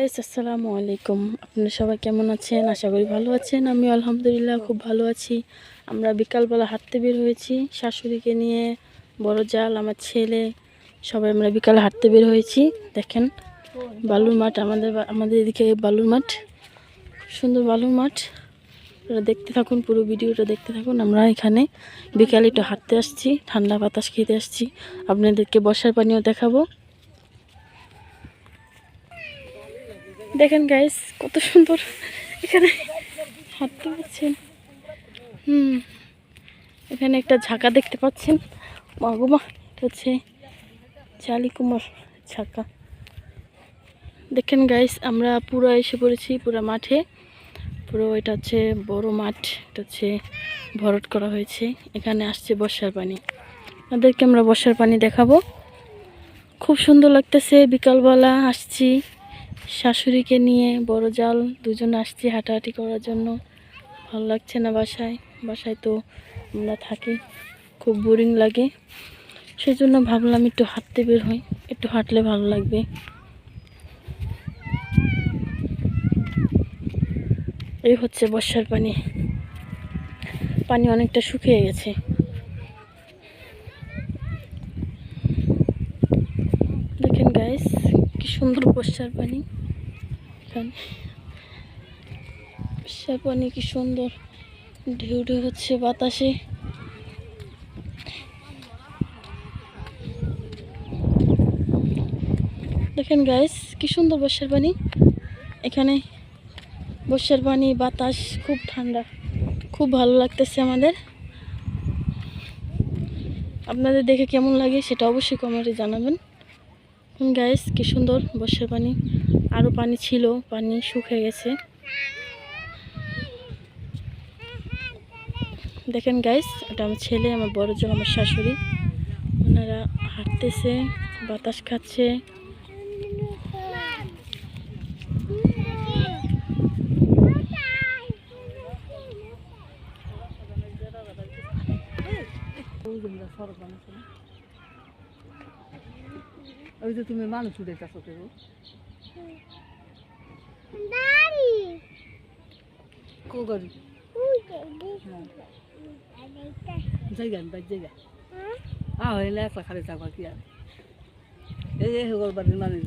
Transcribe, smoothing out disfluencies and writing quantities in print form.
Guys, আসসালামু আলাইকুম। আপনারা সবাই কেমন আছেন? আশা করি ভালো আছেন। আমি আলহামদুলিল্লাহ খুব ভালো আছি। আমরা বিকালবেলা হাঁটতে বের হয়েছি শাশুড়িকে নিয়ে, বড় জাল, আমার ছেলে, সবাই আমরা বিকালে হাঁটতে বের হয়েছি। দেখেন বালুর মাঠ, আমাদের এদিকে বালুর মাঠ, খুব সুন্দর বালুর মাঠ। আপনারা দেখতে থাকুন, পুরো ভিডিওটা দেখতে থাকুন। আমরা এখানে বিকালে একটু হাঁটতে আসছি, ঠান্ডা বাতাস খেতে আসছি। আপনাদেরকে বর্ষার পানিও দেখাবো। দেখেন গাইস, কত সুন্দর এখানে হাঁটতে পাচ্ছেন। এখানে একটা ঝাঁকা দেখতে পাচ্ছেন। মাগুমা, এটা হচ্ছে চালিকুমার ঝাঁকা। দেখেন গাইস, আমরা পুরো এসে পড়েছি পুরো মাঠে। পুরো এটা হচ্ছে বড় মাঠ, এটা হচ্ছে ভরাট করা হয়েছে। এখানে আসছে বর্ষার পানি, আপনাদেরকে আমরা বর্ষার পানি দেখাবো। খুব সুন্দর লাগতেছে। বিকালবেলা আসছি শাশুড়িকে নিয়ে, বড় জাল, দুজনে আসছি হাঁটাহাঁটি করার জন্য। ভালো লাগছে না বাসায় তো আমরা থাকি, খুব বোরিং লাগে। সেজন্য ভাবলাম একটু হাঁটতে বের হই, একটু হাঁটলে ভালো লাগবে। এই হচ্ছে বর্ষার পানি, পানি অনেকটা শুকিয়ে গেছে। দেখেন গাইস, কি সুন্দর বর্ষার পানি। এখানে বর্ষার পানি কি সুন্দর ঢেউ ঢেউ হচ্ছে বাতাসে। দেখেন গাইস, কি সুন্দর বর্ষার পানি। এখানে বর্ষার পানি, বাতাস খুব ঠান্ডা, খুব ভালো লাগতেছে আমাদের। আপনাদের দেখে কেমন লাগে সেটা অবশ্যই কমেন্টে জানাবেন। গাইস, কি সুন্দর বর্ষার পানি। আরও পানি ছিল, পানি শুকিয়ে গেছে। দেখেন গাইস, এটা আমার ছেলে, আমার বড় জন, আমার শাশুড়ি, ওনারা হাঁটতেছে, বাতাস খাচ্ছে। ওই যে তুমি মানুষ উঠেছো কেউ জায়গা জায়গা হইলে একলা খালি যাবা কি আর এই বাড়ির মানুষ